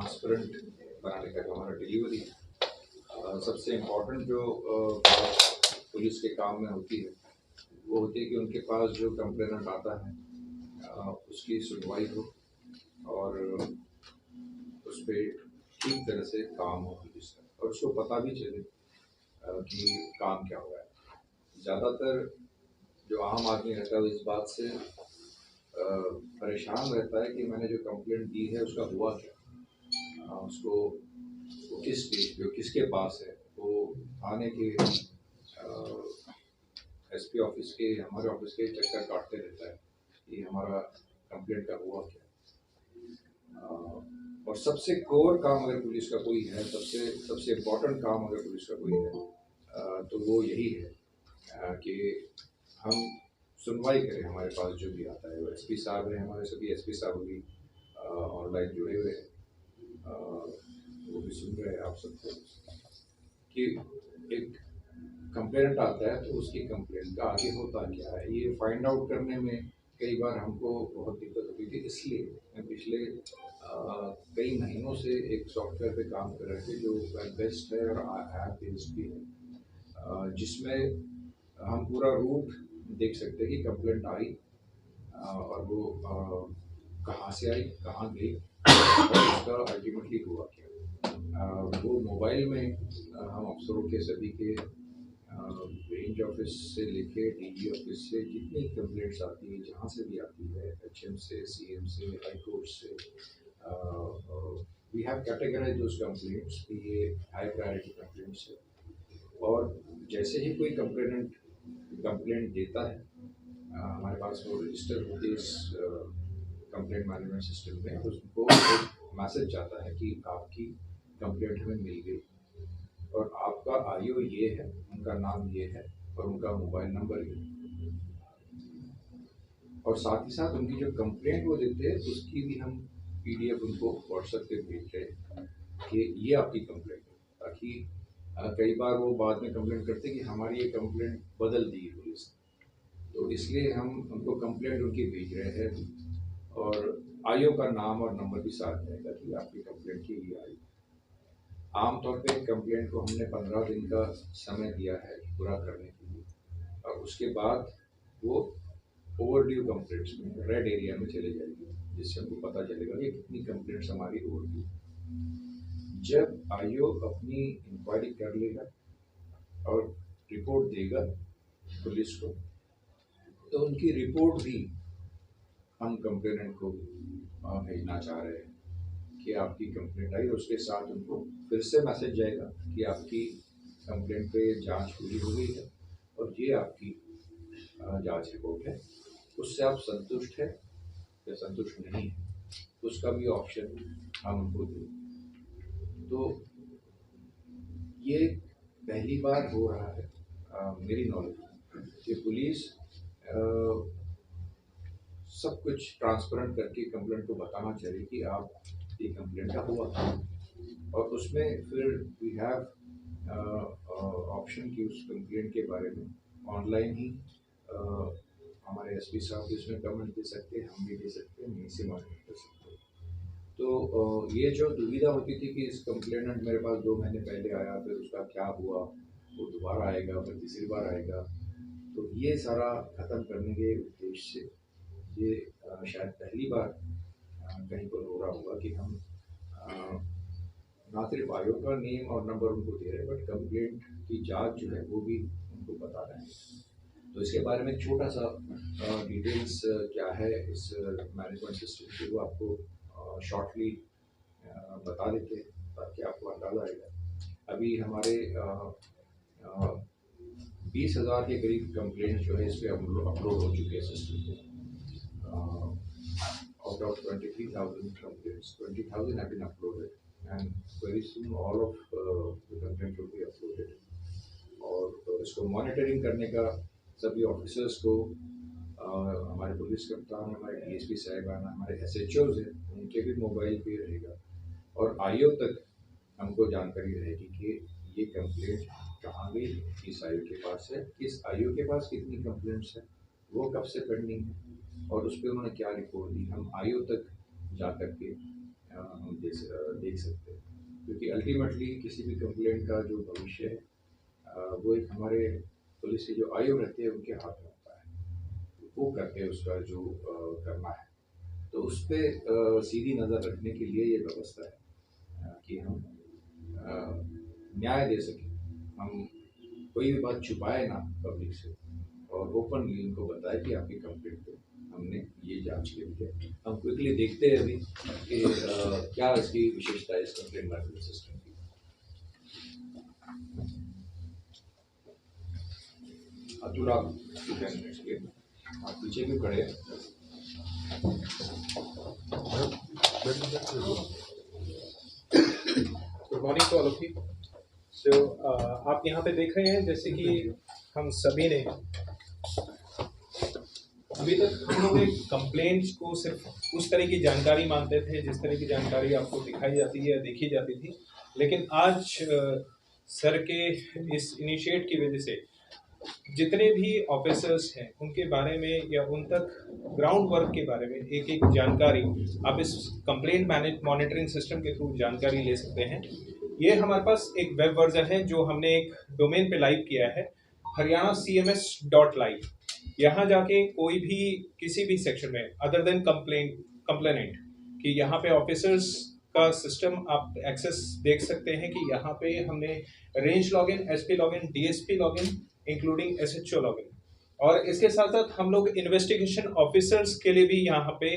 Transparent बनाने का जो हमारा डिलीवरी है, सबसे इम्पोर्टेंट जो बात पुलिस के काम में होती है वो होती है कि उनके पास जो कंप्लेनेंट आता है उसकी सुनवाई हो और उस पर ठीक तरह से काम हो पुलिस का, और उसको पता भी चले कि काम क्या हुआ है। ज़्यादातर जो आम आदमी रहता है वो इस बात से परेशान रहता है कि मैंने जो कंप्लेंट दी है उसका हुआ क्या, उसको वो किस स्टेज पे किसके पास है। वो थाने के एसपी ऑफिस के हमारे ऑफिस के चक्कर काटते रहता है कि हमारा कंप्लेंट का हुआ क्या। और सबसे कोर काम अगर पुलिस का कोई है, सबसे इम्पोर्टेंट काम अगर पुलिस का कोई है तो वो यही है कि हम सुनवाई करें। हमारे पास जो भी आता है, वो एसपी साहब हैं, हमारे सभी एसपी साहब भी ऑनलाइन जुड़े हुए हैं, वो भी सुन रहे हैं आप सबको कि एक कंप्लेंट आता है तो उसकी कंप्लेंट का आगे होता क्या है ये फाइंड आउट करने में कई बार हमको बहुत दिक्कत होती थी। इसलिए मैं पिछले कई महीनों से एक सॉफ्टवेयर पे काम कर रहे थे जो वेब बेस्ड है और ऐप बेस्ड भी है, जिसमें हम पूरा रूट देख सकते हैं कि कंप्लेंट आई और वो कहाँ से आई, कहाँ गई और उसका अल्टीमेटली हुआ क्या। वो मोबाइल में हम अफसरों के सभी के रेंज ऑफिस से लेके डीजी ऑफिस से जितनी कंप्लेंट्स आती है, जहाँ से भी आती है, एचएम से, सीएम से, हाई कोर्ट से, we have categorise those complaints कि ये हाई प्रायोरिटी कंप्लेंट्स है। और जैसे ही कोई कंप्लेंट देता है हमारे पास वो रजिस्टर होती है इस कंप्लेंट मैनेजमेंट सिस्टम में, उसको एक मैसेज जाता है कि आपकी कंप्लेंट हमें मिल गई और आपका आईओ ये है, उनका नाम ये है और उनका मोबाइल नंबर ये है, और साथ ही साथ उनकी जो कंप्लेंट वो देते हैं उसकी भी हम पीडीएफ उनको व्हाट्सएप पे भेज रहे हैं कि ये आपकी कंप्लेंट है, ताकि कई बार वो बाद में कंप्लेंट करते हैं कि हमारी ये कंप्लेंट बदल दी है पुलिस ने, तो इसलिए हम उनको कंप्लेंट उनकी भेज रहे हैं और आईओ का नाम और नंबर भी साथ रहेगा कि आपकी कंप्लेंट की ये आई। आमतौर पे कंप्लेंट को हमने 15 दिन का समय दिया है पूरा करने के लिए, और उसके बाद वो ओवरड्यू कंप्लेंट्स में रेड एरिया में चले जाएगी, जिससे हमको पता चलेगा कि कितनी कंप्लेंट्स हमारी ओवरड्यू। जब आईओ अपनी इंक्वायरी कर लेगा और रिपोर्ट देगा पुलिस को, तो उनकी रिपोर्ट भी हम कंप्लेनेंट को भेजना चाह रहे हैं कि आपकी कंप्लेंट आई, और उसके साथ उनको फिर से मैसेज जाएगा कि आपकी कंप्लेंट पे जांच पूरी हो गई है और ये आपकी जांच रिपोर्ट है। उससे आप संतुष्ट है या संतुष्ट नहीं है, उसका भी ऑप्शन हम उनको दें। तो ये पहली बार हो रहा है मेरी नॉलेज में कि पुलिस सब कुछ ट्रांसपेरेंट करके कंप्लेंट को बताना चाहिए कि आप ये कंप्लेंट का हुआ था, और उसमें फिर वी हैव ऑप्शन की उस कंप्लेंट के बारे में ऑनलाइन ही हमारे एसपी साहब इसमें कमेंट दे सकते हैं, हम भी दे सकते हैं, यहीं से मॉनिटर कर सकते हैं। तो ये जो दुविधा होती थी कि इस कंप्लेनेंट मेरे पास 2 महीने पहले आया, फिर उसका क्या हुआ, वो दोबारा आएगा, फिर तीसरी बार आएगा, तो ये सारा ख़त्म करने के उद्देश्य से ये शायद पहली बार कहीं पर हो रहा होगा कि हम ना सिर्फ आयोग का नेम और नंबर उनको दे रहे हैं, बट कंप्लेंट की जांच जो है वो भी उनको बता रहे हैं। तो इसके बारे में छोटा सा डिटेल्स क्या है इस मैनेजमेंट सिस्टम की, वो आपको शॉर्टली बता देते हैं ताकि आपको अंदाजा आएगा। अभी हमारे 20,000 के करीब कंप्लेंट जो है इस पर अपलोड हो चुके हैं सिस्टम पे। Out of 23,000 complaints, 20,000 have been uploaded, and very soon all of the content will be uploaded. और इसको मॉनिटरिंग करने का सभी ऑफिसर्स को हमारे पुलिस कप्तान, हमारे डीएसपी साहिबान, हमारे एसएचओज हैं, उनके भी मोबाइल पे रहेगा, और आईओ तक हमको जानकारी रहेगी कि ये कंप्लेंट कहाँ गई, किस आईओ के पास है, किस आईओ के पास कितनी कंप्लेंट्स है, वो कब से पेंडिंग है और उस पर उन्होंने क्या रिपोर्ट दी। हम आईओ तक जा कर के हम देख सकते हैं, क्योंकि अल्टीमेटली किसी भी कंप्लेंट का जो भविष्य है वो एक हमारे पुलिस के जो आयोग रहते हैं उनके हाथ में होता है। वो करते हैं उसका जो करना है, तो उस पर सीधी नज़र रखने के लिए ये व्यवस्था है कि हम न्याय दे सकें, हम कोई भी बात छुपाए ना पब्लिक से, और ओपनली उनको बताए कि आपकी कंप्लेंट पे हमने ये जांच के लिए हम क्विकली देखते हैं अभी कि क्या इसकी विशेषता है इस कंप्लेंट मैनेजमेंट सिस्टम की। अतुल आप पीछे भी खड़े हैं। Good morning to all of you. So आप यहाँ पे देख रहे हैं जैसे कि हम सभी ने अभी तक हम लोग कंप्लेंट्स को सिर्फ उस तरह की जानकारी मानते थे जिस तरह की जानकारी आपको दिखाई जाती है या देखी जाती थी, लेकिन आज सर के इस इनिशिएट की वजह से जितने भी ऑफिसर्स हैं उनके बारे में या उन तक ग्राउंड वर्क के बारे में एक एक जानकारी आप इस कंप्लेंट मॉनिटरिंग सिस्टम के थ्रू जानकारी ले सकते हैं। ये हमारे पास एक वेब वर्जन है जो हमने एक डोमेन पे लाइव किया है, haryana.cms.live। यहाँ जाके कोई भी किसी भी सेक्शन में अदर देन कंप्लेनेंट कि यहाँ पे ऑफिसर्स का सिस्टम आप एक्सेस देख सकते हैं कि यहाँ पे हमने range login, SP login, DSP login including SHO login, और इसके साथ साथ हम लोग इन्वेस्टिगेशन ऑफिसर्स के लिए भी यहाँ पे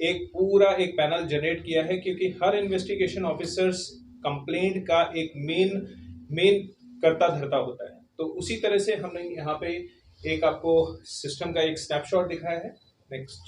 एक पूरा एक पैनल जनरेट किया है, क्योंकि हर इन्वेस्टिगेशन ऑफिसर्स कंप्लेंट का एक मेन करता धरता होता है। तो उसी तरह से हमने यहाँ पे एक आपको सिस्टम का एक स्नैपशॉट दिखाया है। नेक्स्ट,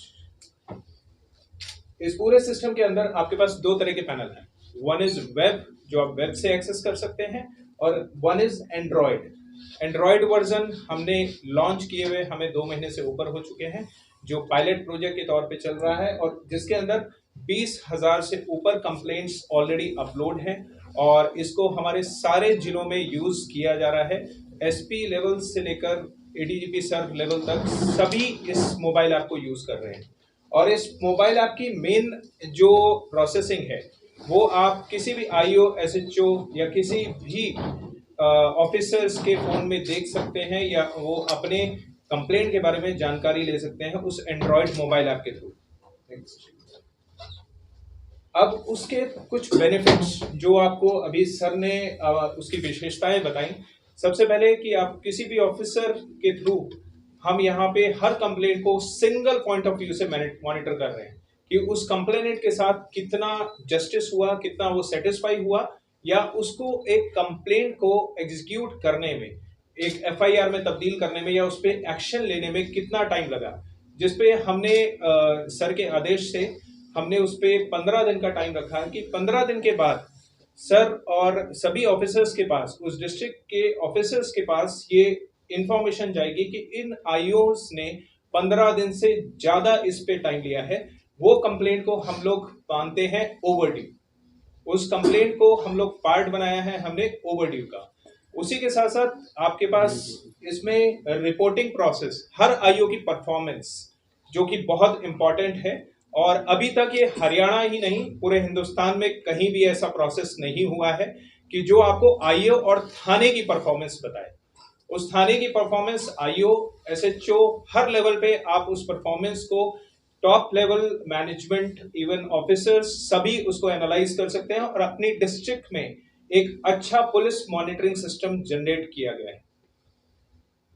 इस पूरे सिस्टम के अंदर आपके पास दो तरह के पैनल हैं। वन इज वेब, जो आप वेब से एक्सेस कर सकते हैं, और वन इज एंड्रॉयड वर्जन हमने लॉन्च किए हुए हमें 2 महीने से ऊपर हो चुके हैं, जो पायलट प्रोजेक्ट के तौर पे चल रहा है, और जिसके अंदर 20,000 से ऊपर कंप्लेंट्स ऑलरेडी अपलोड हैं, और इसको हमारे सारे जिलों में यूज किया जा रहा है। एसपी लेवल से लेकर एडीजीपी सर लेवल तक सभी इस मोबाइल ऐप को यूज कर रहे हैं, और इस मोबाइल ऐप की मेन जो प्रोसेसिंग है वो आप किसी भी आईओ, एसएचओ या किसी भी ऑफिसर्स के फोन में देख सकते हैं, या वो अपने कंप्लेंट के बारे में जानकारी ले सकते हैं उस एंड्रॉयड मोबाइल ऐप के थ्रू। अब उसके कुछ बेनिफिट्स जो आपको अभी सर ने उसकी विशेषताएं बताई। सबसे पहले कि आप किसी भी ऑफिसर के थ्रू हम यहाँ पे हर कंप्लेंट को सिंगल पॉइंट ऑफ व्यू से मॉनिटर कर रहे हैं कि उस कंप्लेनेंट के साथ कितना जस्टिस हुआ, कितना वो सेटिस्फाई हुआ, या उसको एक कंप्लेंट को एग्जीक्यूट करने में, एक एफआईआर में तब्दील करने में, या उस पर एक्शन लेने में कितना टाइम लगा, जिसपे हमने सर के आदेश से हमने उस पर 15 दिन का टाइम रखा है कि 15 दिन के बाद सर और सभी ऑफिसर्स के पास, उस डिस्ट्रिक्ट के ऑफिसर्स के पास ये इंफॉर्मेशन जाएगी कि इन आईओस ने 15 दिन से ज्यादा इस पे टाइम लिया है। वो कंप्लेंट को हम लोग मानते हैं ओवरड्यू, उस कंप्लेंट को हम लोग पार्ट बनाया है हमने ओवरड्यू का। उसी के साथ साथ आपके पास इसमें रिपोर्टिंग प्रोसेस, हर आईओ की परफॉर्मेंस जो कि बहुत इंपॉर्टेंट है, और अभी तक ये हरियाणा ही नहीं पूरे हिंदुस्तान में कहीं भी ऐसा प्रोसेस नहीं हुआ है कि जो आपको आईओ और थाने की परफॉर्मेंस बताए। उस थाने की परफॉर्मेंस आईओ, एसएचओ, हर लेवल पे आप उस परफॉर्मेंस को top level management, even officers सभी उसको एनालाइज कर सकते हैं, और अपनी डिस्ट्रिक्ट में एक अच्छा पुलिस मॉनिटरिंग सिस्टम जनरेट किया गया है।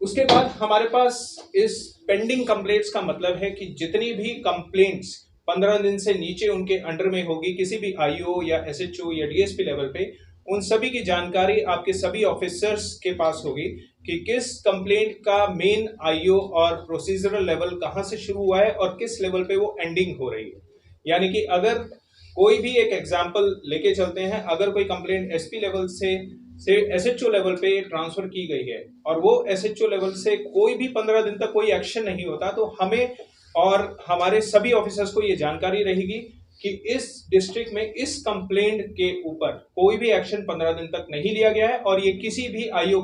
उसके बाद हमारे पास इस पेंडिंग कंप्लेंट्स का मतलब है कि जितनी भी कंप्लेंट्स 15 दिन से नीचे उनके अंडर में होगी किसी भी आईओ या एसएचओ या डीएसपी लेवल पे, उन सभी की जानकारी आपके सभी ऑफिसर्स के पास होगी कि किस कंप्लेंट का मेन आईओ और प्रोसीजरल लेवल कहां से शुरू हुआ है और किस लेवल पे वो एंडिंग हो रही है। यानी कि अगर कोई भी एक एग्जांपल लेके चलते हैं, अगर कोई कंप्लेंट एसपी लेवल से एसएचओ लेवल पे ट्रांसफर की गई है और वो एसएचओ लेवल से कोई भी 15 दिन तक कोई एक्शन नहीं होता, तो हमें और हमारे सभी ऑफिसर्स को ये जानकारी रहेगी कि इस डिस्ट्रिक्ट में इस कंप्लेंट के ऊपर कोई भी एक्शन 15 दिन तक नहीं लिया गया है और ये किसी भी आईओ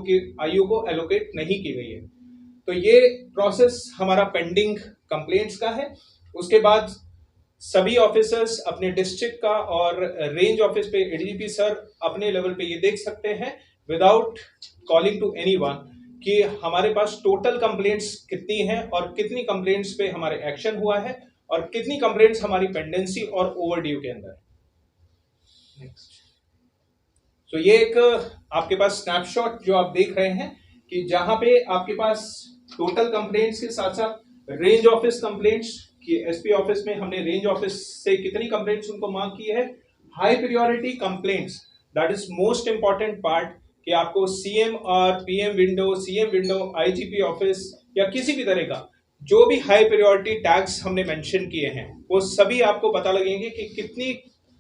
को एलोकेट नहीं की गई है। तो ये प्रोसेस हमारा पेंडिंग कंप्लेंट्स का है। उसके बाद सभी ऑफिसर्स अपने डिस्ट्रिक्ट का और रेंज ऑफिस पे एडीजीपी सर अपने लेवल पे ये देख सकते हैं विदाउट कॉलिंग टू एनीवन कि हमारे पास टोटल कंप्लेंट्स कितनी हैं और कितनी कंप्लेंट्स पे हमारे एक्शन हुआ है और कितनी कंप्लेंट्स हमारी पेंडेंसी और ओवरड्यू के अंदर है। नेक्स्ट। तो ये एक आपके पास स्नैपशॉट जो आप देख रहे हैं कि जहां पे आपके पास टोटल कंप्लेंट्स के साथ साथ रेंज ऑफिस कंप्लेंट्स कि एसपी ऑफिस में हमने रेंज ऑफिस से कितनी कंप्लेंट्स उनको मार्क की है। High priority complaints, that is most important part कि आपको सीएम और पीएम विंडो, आईजीपी ऑफिस या किसी भी तरह का जो भी हाई प्रायोरिटी टैग्स हमने मेंशन किए हैं वो सभी आपको पता लगेंगे कि कितनी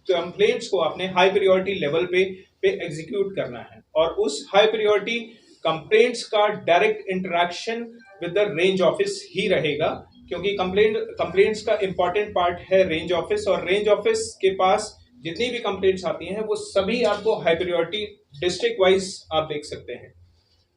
कंप्लेंट्स को आपने हाई प्रायोरिटी लेवल पे एग्जीक्यूट करना है और उस हाई प्रायोरिटी कंप्लेंट्स का direct interaction with the range office ही रहेगा क्योंकि कंप्लेंट्स का इंपॉर्टेंट पार्ट है रेंज ऑफिस और रेंज ऑफिस के पास जितनी भी कंप्लेंट्स आती हैं वो सभी आपको हाई प्रायोरिटी डिस्ट्रिक्ट वाइज आप देख सकते हैं।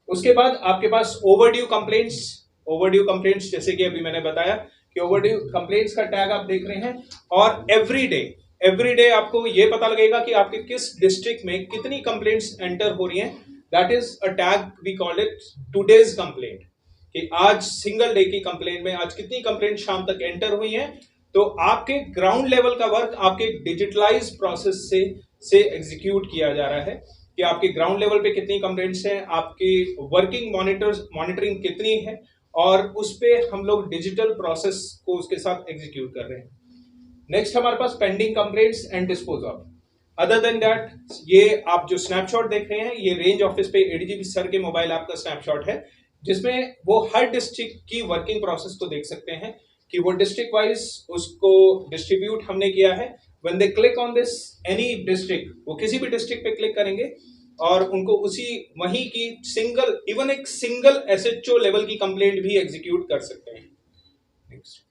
उसके बाद आपके पास ओवरड्यू कंप्लेंट्स जैसे कि अभी मैंने बताया कि ओवरड्यू कंप्लेंट्स का टैग आप देख रहे हैं और एवरी डे आपको ये पता लगेगा कि आपके किस डिस्ट्रिक्ट में कितनी कंप्लेंट्स एंटर हो रही हैं। That is a tag we call it today's complaint कि आज सिंगल डे की कंप्लेंट में आज कितनी कंप्लेंट शाम तक एंटर हुई हैं। तो आपके ग्राउंड लेवल का वर्क आपके डिजिटलाइज प्रोसेस से एग्जीक्यूट किया जा रहा है कि आपके ग्राउंड लेवल पे कितनी कंप्लेंट्स हैं, आपकी वर्किंग मॉनिटरिंग कितनी है और उस पे हम लोग डिजिटल प्रोसेस को उसके साथ एग्जीक्यूट कर रहे हैं। नेक्स्ट हमारे पास pending complaints and dispose of. Other than that ये आप जो स्नैपशॉट देख रहे हैं ये रेंज ऑफिस पे एडीजीपी सर के मोबाइल ऐप का स्नैपशॉट है जिसमें वो हर डिस्ट्रिक्ट की वर्किंग प्रोसेस को देख सकते हैं कि वो डिस्ट्रिक्ट वाइज उसको डिस्ट्रीब्यूट हमने किया है। When they click on this any district, वो किसी भी डिस्ट्रिक्ट पे क्लिक करेंगे और उनको उसी वहीं की एक सिंगल एसएचओ लेवल की कंप्लेंट भी एग्जीक्यूट कर सकते हैं। नेक्स्ट।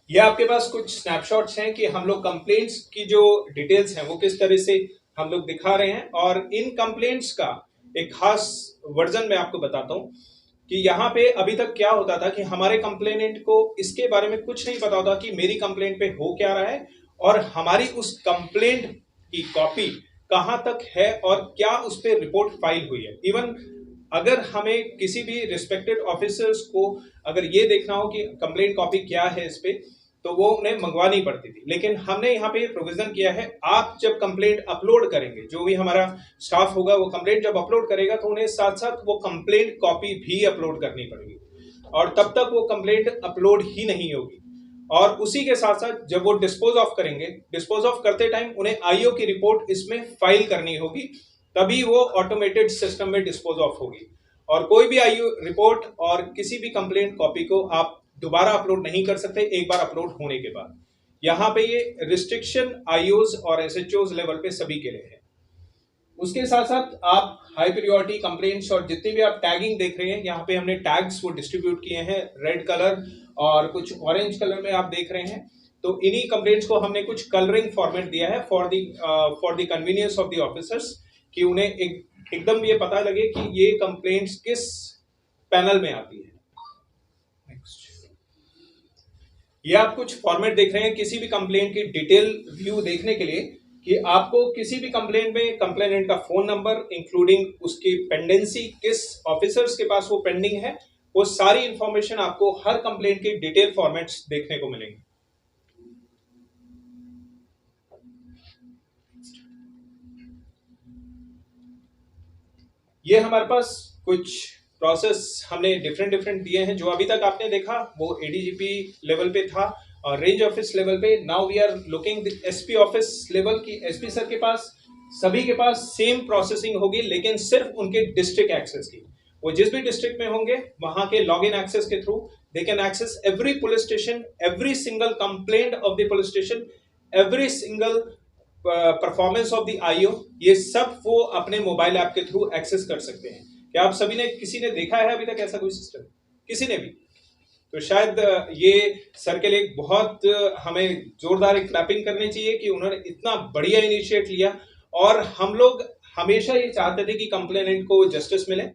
ये आपके पास कुछ स्नैपशॉट्स हैं कि हम लोग कंप्लेंट्स की जो डिटेल्स हैं वो किस तरह से हम लोग दिखा रहे हैं और इन कंप्लेंट्स का एक खास वर्जन में आपको बताता हूं कि यहाँ पे अभी तक क्या होता था कि हमारे कंप्लेनेंट को इसके बारे में कुछ नहीं पता होता कि मेरी कंप्लेंट पे हो क्या रहा है और हमारी उस कंप्लेंट की कॉपी कहाँ तक है और क्या उस पर रिपोर्ट फाइल हुई है। इवन अगर हमें किसी भी रिस्पेक्टेड ऑफिसर्स को अगर ये देखना हो कि कंप्लेंट कॉपी क्या है इस पे तो वो उन्हें मंगवानी पड़ती थी, लेकिन हमने यहाँ पे प्रोविजन किया है आप जब कंप्लेंट अपलोड करेंगे, जो भी हमारा स्टाफ होगा वो कंप्लेंट जब अपलोड करेगा तो उन्हें साथ साथ वो कंप्लेंट कॉपी भी अपलोड करनी पड़ेगी और तब तक वो कंप्लेंट अपलोड ही नहीं होगी। और उसी के साथ साथ जब वो डिस्पोज ऑफ करेंगे, डिस्पोज ऑफ करते टाइम उन्हें आईओ की रिपोर्ट इसमें फाइल करनी होगी, तभी वो ऑटोमेटेड सिस्टम में डिस्पोज ऑफ होगी। और कोई भी आईओ रिपोर्ट और किसी भी कंप्लेंट कॉपी को आप दोबारा अपलोड नहीं कर सकते एक बार अपलोड होने के बाद। यहाँ पे ये रिस्ट्रिक्शन आईओज और एसएचओज लेवल पे सभी के लिए है। उसके साथ साथ आप हाई प्रायोरिटी कंप्लेंट्स और जितनी भी आप टैगिंग देख रहे हैं यहाँ पे हमने टैग्स वो डिस्ट्रीब्यूट किए हैं रेड कलर और कुछ ऑरेंज कलर में आप देख रहे हैं। तो इन्हीं कंप्लेंट्स को हमने कुछ कलरिंग फॉर्मेट दिया है for the convenience of the officers कि उन्हें एकदम ये पता लगे कि ये कंप्लेंट्स किस पैनल में आती है। ये आप कुछ फॉर्मेट देख रहे हैं किसी भी कंप्लेंट की डिटेल व्यू देखने के लिए कि आपको किसी भी कंप्लेंट में कंप्लेनेंट का फोन नंबर इंक्लूडिंग उसकी पेंडेंसी, किस ऑफिसर्स के पास वो पेंडिंग है, वो सारी इंफॉर्मेशन आपको हर कंप्लेंट के डिटेल फॉर्मेट्स देखने को मिलेंगे। ये हमारे पास कुछ प्रोसेस हमने डिफरेंट दिए हैं। जो अभी तक आपने देखा वो एडीजीपी लेवल पे था और रेंज ऑफिस लेवल पे। Now we are looking the SP office level की एसपी सर के पास सभी के पास सेम प्रोसेसिंग होगी लेकिन सिर्फ उनके डिस्ट्रिक्ट एक्सेस की। वो जिस भी डिस्ट्रिक्ट में होंगे वहां के लॉगिन एक्सेस के through they can access every police station, every single complaint of the police station, every single performance of the IO, ये सब वो अपने मोबाइल ऐप के थ्रू एक्सेस कर सकते हैं। क्या आप सभी ने किसी ने देखा है अभी तक ऐसा कोई सिस्टम? किसी ने भी? तो शायद ये सर के लिए बहुत हमें जोरदार एक क्लैपिंग करनी चाहिए कि उन्होंने इतना बढ़िया इनिशिएट लिया और हम लोग हमेशा ये चाहते थे कि कंप्लेनेंट को जस्टिस मिले।